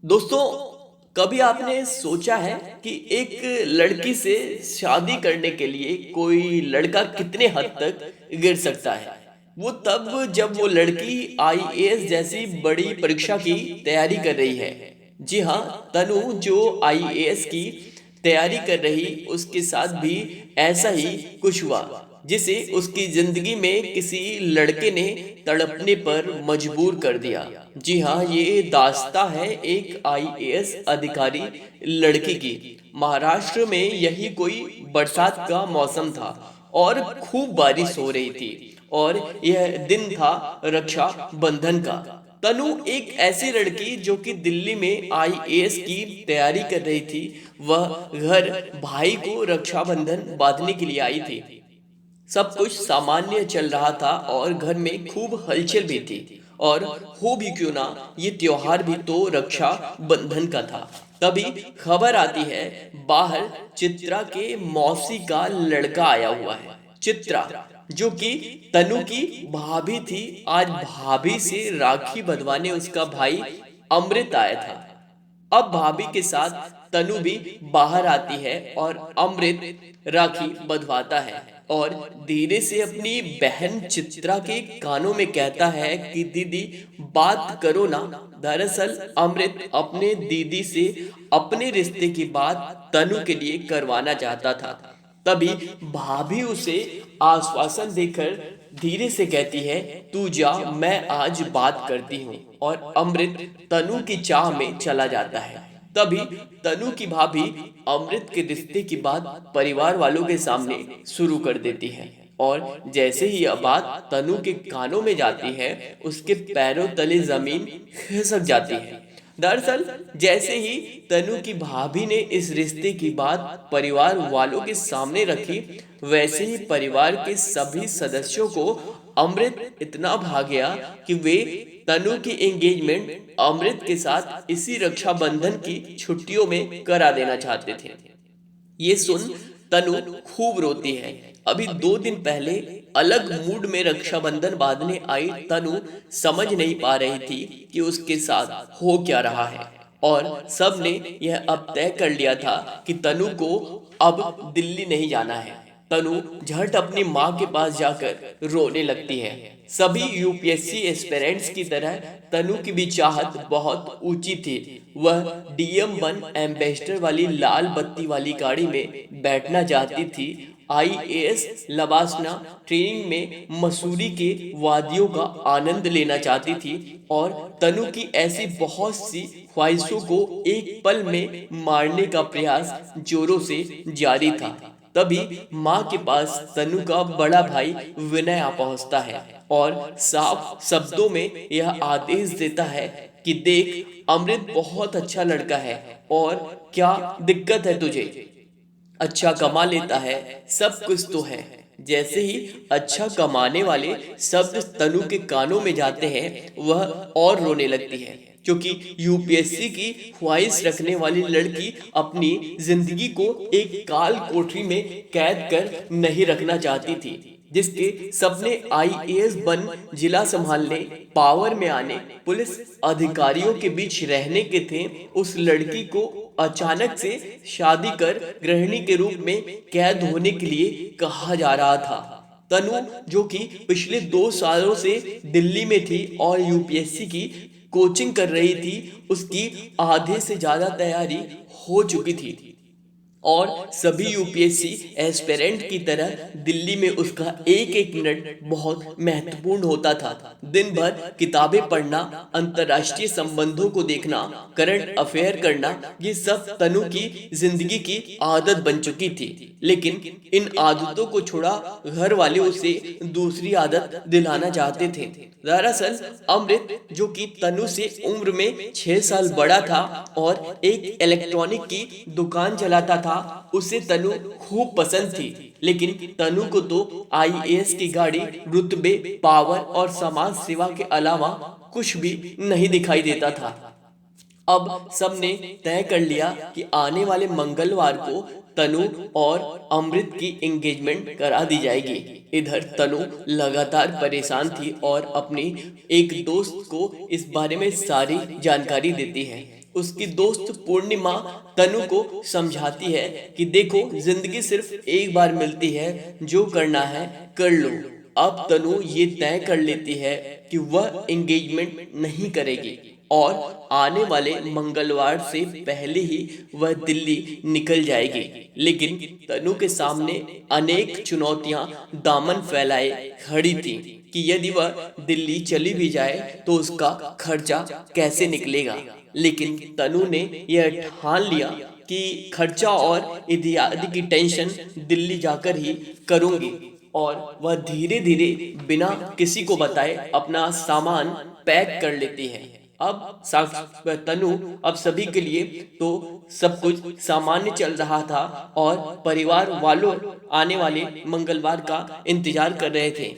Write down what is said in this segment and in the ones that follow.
दोस्तों, कभी आपने सोचा है कि एक लड़की से शादी करने के लिए कोई लड़का कितने हद तक गिर सकता है? वो तब जब वो लड़की आईएएस जैसी बड़ी परीक्षा की तैयारी कर रही है। जी हाँ, तनु जो आईएएस की तैयारी कर रही उसके साथ भी ऐसा ही कुछ हुआ, जिसे उसकी जिंदगी में किसी लड़के ने तड़पने पर मजबूर कर दिया। जी हाँ, ये दास्तां है एक आईएएस अधिकारी लड़की की। महाराष्ट्र में यही कोई बरसात का मौसम था और खूब बारिश हो रही थी और यह दिन था रक्षा बंधन का। तनु एक ऐसी लड़की जो कि दिल्ली में आईएएस की तैयारी कर रही थी, वह घर भाई को रक्षाबंधन बांधने के लिए आई थी। सब कुछ सामान्य चल रहा था और घर में खूब हलचल भी थी। और हो भी क्यों ना, ये त्योहार भी तो रक्षा बंधन का था। तभी खबर आती है, बाहर चित्रा के मौसी का लड़का आया हुआ है। चित्रा, जो कि तनु की भाभी थी, आज भाभी से राखी बंधवाने उसका भाई अमृत आया था। अब भाभी के साथ तनु भी बाहर आती है और अमृत राखी बंधवाता है और धीरे से अपनी बहन चित्रा के कानों में कहता है कि दीदी, बात करो ना। दरअसल अमृत अपने दीदी से अपने रिश्ते की बात तनु के लिए करवाना चाहता था। तभी भाभी उसे आश्वासन देकर धीरे से कहती है, तू जा, मैं आज बात करती हूँ। और अमृत तनु की चाह में चला जाता है। तभी तनु की भाभी अमृत के रिश्ते की बात परिवार वालों के सामने शुरू कर देती है। और जैसे ही यह बात तनु के कानों में जाती है, उसके पैरों तले जमीन खिसक जाती है। दरअसल जैसे ही तनु की भाभी ने इस रिश्ते की बात परिवार वालों के सामने रखी, वैसे ही परिवार के सभी सदस्यों को अमृत इतना भा गया कि वे तनु की एंगेजमेंट अमृत के साथ इसी रक्षाबंधन की छुट्टियों में करा देना चाहते थे। ये सुन तनु खूब रोती है। अभी 2 दिन पहले अलग मूड में रक्षाबंधन बांधने आई तनु समझ नहीं पा रही थी कि उसके साथ हो क्या रहा है। और सबने यह अब तय कर लिया था कि तनु को अब दिल्ली नहीं जाना है। तनु झट अपनी माँ के पास जाकर रोने लगती है। सभी यूपीएससी एस्पिरेंट्स की तरह तनु की भी चाहत बहुत ऊंची थी। वह DM-1 एम्बेसडर वाली लाल बत्ती वाली गाड़ी में बैठना चाहती थी। आईएएस लबासना ट्रेनिंग में मसूरी के वादियों का आनंद लेना चाहती थी और तनु की ऐसी बहुत सी ख्वाहिशों को एक पल में मारने का प्रयास जोरों से जारी था। तभी माँ के पास तनु का बड़ा भाई विनय आ पहुंचता है और साफ शब्दों में यह आदेश देता है कि देख, अमृत बहुत अच्छा लड़का है और क्या दिक्कत है तुझे? अच्छा कमा लेता है, सब कुछ तो है। जैसे ही अच्छा कमाने वाले शब्द तनु के कानों में जाते हैं, वह और रोने लगती है, क्योंकि यूपीएससी की ख्वाहिश रखने वाली लड़की अपनी जिंदगी को एक काल कोठरी में कैद कर नहीं रखना चाहती थी, जिसके सपने आईएएस बन जिला संभालने, पावर में आने, पुलिस अधिकारियों के बीच रहने के थे। उस लड़की को अचानक से शादी कर गृहिणी के रूप में कैद होने के लिए कहा जा रहा था। तनु, जो कि पिछले 2 सालों से दिल्ली में थी और यूपीएससी की कोचिंग कर रही थी, उसकी आधे से ज्यादा तैयारी हो चुकी थी और सभी यूपीएससी एस्पिरेंट की तरह दिल्ली में उसका एक एक मिनट बहुत महत्वपूर्ण होता था। दिन भर किताबें पढ़ना, अंतर्राष्ट्रीय संबंधों को देखना, करंट अफेयर करना, ये सब तनु की जिंदगी की आदत बन चुकी थी। लेकिन इन आदतों को छोड़ा घर वाले उसे दूसरी आदत दिलाना चाहते थे। दरअसल अमृत, जो कि तनु से उम्र में 6 साल बड़ा था और एक इलेक्ट्रॉनिक की दुकान चलाता था, उसे तनु खूब पसंद थी। लेकिन तनु को तो आईएएस की गाड़ी, रुतबे, पावर और समाज सेवा के अलावा कुछ भी नहीं दिखाई देता था। अब सबने तय कर लिया कि आने वाले मंगलवार को तनु और अमृत की एंगेजमेंट करा दी जाएगी। इधर तनु लगातार परेशान थी और अपनी एक दोस्त को इस बारे में सारी जानकारी देती है। उसकी दोस्त पूर्णिमा तनु को समझाती है कि देखो, जिंदगी सिर्फ एक बार मिलती है, जो करना है कर लो। अब तनु ये तय कर लेती है कि वह एंगेजमेंट नहीं करेगी और आने वाले मंगलवार से पहले ही वह दिल्ली निकल जाएगी। लेकिन तनु के सामने अनेक चुनौतियां दामन फैलाए खड़ी थी कि यदि वह दिल्ली चली भी जाए तो उसका खर्चा कैसे निकलेगा। लेकिन तनु ने यह ठान लिया कि खर्चा और इत्यादि की टेंशन दिल्ली जाकर ही करूंगी, और वह धीरे धीरे बिना किसी को बताए अपना सामान पैक कर लेती है। अब तनु अब सभी के लिए तो सब कुछ सामान्य चल रहा था और परिवार वालों आने वाले मंगलवार का इंतजार कर रहे थे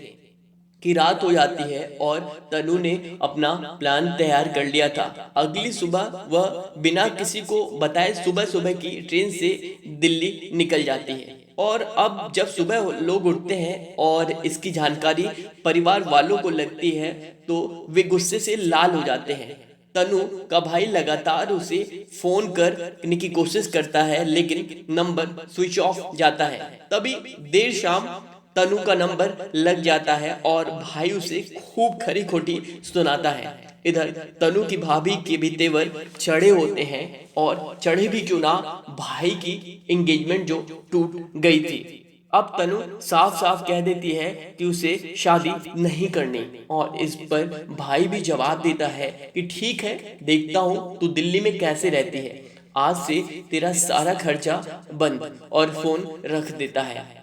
कि रात हो जाती है, और तनु ने अपना प्लान तैयार कर लिया था। अगली सुबह वह बिना किसी को बताए सुबह सुबह की ट्रेन से दिल्ली निकल जाती है। और अब जब सुबह लोग उठते हैं और इसकी जानकारी परिवार वालों को लगती है तो वे गुस्से से लाल हो जाते हैं। तनु का भाई लगातार उसे फोन करने की कोशिश करता है, लेकिन नंबर स्विच ऑफ जाता है। तभी देर शाम तनु का नंबर लग जाता है और भाई उसे खूब खरी खोटी सुनाता है। इधर तनु की भाभी के भी तेवर चढ़े होते हैं, और चढ़े भी क्यों ना, भाई की एंगेजमेंट जो टूट गई थी। अब तनु साफ साफ कह देती है कि उसे शादी नहीं करनी, और इस पर भाई भी जवाब देता है कि ठीक है, देखता हूँ तू दिल्ली में कैसे रहती है, आज से तेरा सारा खर्चा बंद, और फोन रख देता है।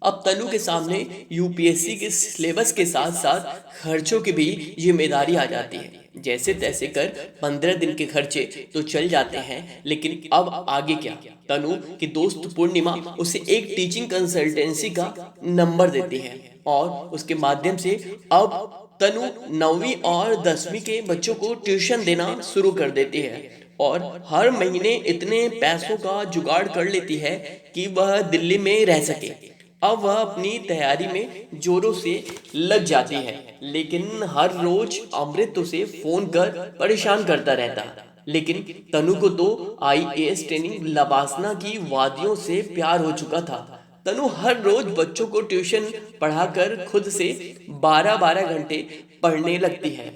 अब तनु के सामने यूपीएससी के सिलेबस के साथ साथ खर्चों की भी जिम्मेदारी आ जाती है। जैसे तैसे कर 15 दिन के खर्चे तो चल जाते हैं, लेकिन अब आगे क्या। तनु की दोस्त पूर्णिमा उसे एक टीचिंग कंसल्टेंसी का नंबर देती है, और उसके माध्यम से अब तनु 9वीं और 10वीं के बच्चों को ट्यूशन देना शुरू कर देती है, और हर महीने इतने पैसों का जुगाड़ कर लेती है कि वह दिल्ली में रह सके। अब वह अपनी तैयारी में जोरों से लग जाती है, लेकिन हर रोज अमृत उसे फोन कर परेशान करता रहता। लेकिन तनु को तो आईएएस ट्रेनिंग लबासना की वादियों से प्यार हो चुका था। तनु हर रोज बच्चों को ट्यूशन पढ़ाकर खुद से 12-12 घंटे पढ़ने लगती है,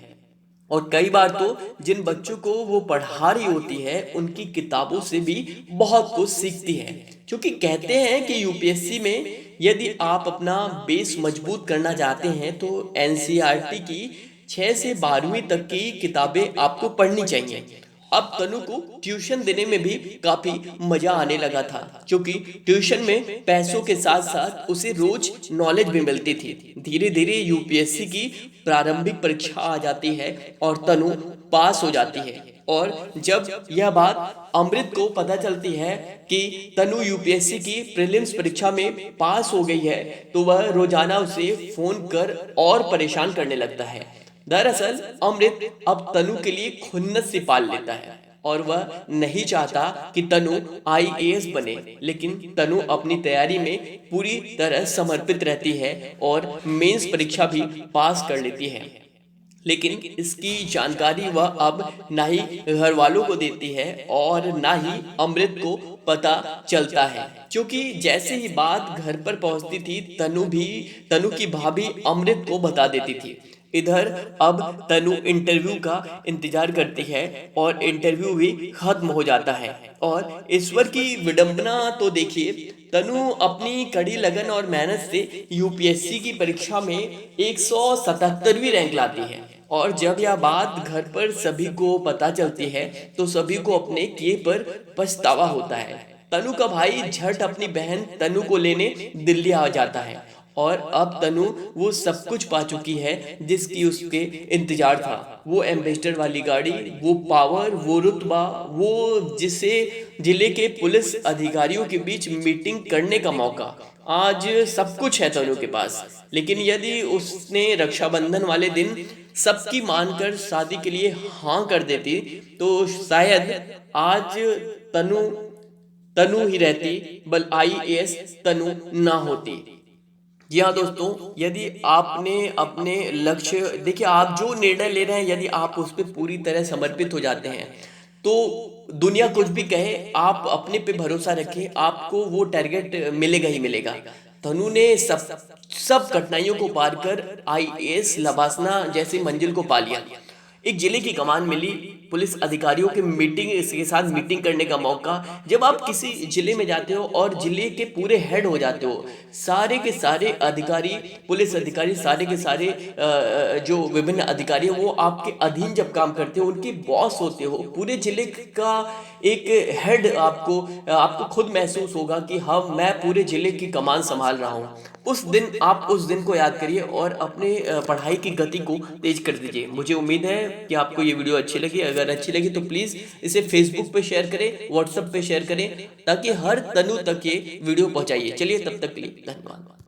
और कई बार तो जिन बच्चों को वो पढ़ा रही होती है उनकी किताबों से भी बहुत कुछ सीखती है। क्योंकि कहते हैं कि यूपीएससी में यदि आप अपना बेस मजबूत करना चाहते हैं तो एनसीईआरटी की 6 से 12वीं तक की किताबें आपको पढ़नी चाहिए। अब तनु को ट्यूशन देने में भी काफी मजा आने लगा था, क्योंकि ट्यूशन में पैसों के साथ साथ उसे रोज नॉलेज भी मिलती थी। धीरे धीरे यूपीएससी की प्रारंभिक परीक्षा आ जाती है और तनु पास हो जाती है। और जब यह बात अमृत को पता चलती है कि तनु यूपीएससी की प्रीलिम्स परीक्षा में पास हो गई है, तो वह रोजाना उसे फोन कर और परेशान करने लगता है। दरअसल अमृत अब तनु के लिए खुन्नस से पाल लेता है, और वह नहीं चाहता कि तनु आईएएस बने। लेकिन तनु अपनी तैयारी में पूरी तरह समर्पित रहती है और मेंस परीक्षा भी पास कर लेती है। लेकिन इसकी जानकारी वह अब ना ही घर वालों को देती है और ना ही अमृत को पता चलता है, क्योंकि जैसे ही बात घर पर पहुंचती थी तनु की भाभी अमृत को बता देती थी। इधर अब तनु इंटरव्यू का इंतजार करती है और इंटरव्यू भी खत्म हो जाता है। और ईश्वर की विडंबना तो देखिए, तनु अपनी कड़ी लगन और मेहनत से यूपीएससी की परीक्षा में 177वीं रैंक लाती है। और जब यह बात घर पर सभी को पता चलती है तो सभी को अपने किए पर पछतावा होता है। तनु का भाई झट अपनी बहन तनु को लेने दिल्ली आ जाता है, और अब तनु वो सब कुछ पा चुकी है जिसकी उसके इंतजार था। वो एम्बेसडर वाली गाड़ी, वो पावर, वो रुतबा, वो जिसे जिले के पुलिस अधिकारियों के बीच मीटिंग करने का मौका, आज सब कुछ है तनु के पास। लेकिन यदि उसने रक्षाबंधन वाले दिन सबकी मानकर शादी के लिए हाँ कर देती तो शायद आज तनु ही रहती, बल आईएएस तनु ना होती। जी हाँ दोस्तों, यदि आपने अपने लक्ष्य, देखिए आप जो निर्णय ले रहे हैं, यदि आप उस पर पूरी तरह समर्पित हो जाते हैं तो दुनिया कुछ भी कहे, आप अपने पे भरोसा रखें, आपको वो टारगेट मिलेगा ही मिलेगा। तनु ने सब सब कठिनाइयों को पार कर आईएएस लबासना जैसी मंजिल को पा लिया। एक जिले की कमान मिली, पुलिस अधिकारियों के मीटिंग के साथ मीटिंग करने का मौका। जब आप किसी जिले में जाते हो और जिले के पूरे हेड हो जाते हो, सारे के सारे अधिकारी, पुलिस अधिकारी, सारे के सारे जो विभिन्न अधिकारी हैं वो आपके अधीन जब काम करते हो, उनके बॉस होते हो, पूरे जिले का एक हेड आपको खुद महसूस होगा कि हाँ, मैं पूरे जिले की कमान संभाल रहा हूँ। उस दिन को याद करिए और अपने पढ़ाई की गति को तेज कर दीजिए। मुझे उम्मीद है कि आपको ये वीडियो अच्छी लगी। अगर अच्छी लगी तो प्लीज़ इसे फेसबुक पे शेयर करें, व्हाट्सएप पे शेयर करें, ताकि हर तनु तक ये वीडियो पहुंचाइए। चलिए, तब तक के लिए धन्यवाद।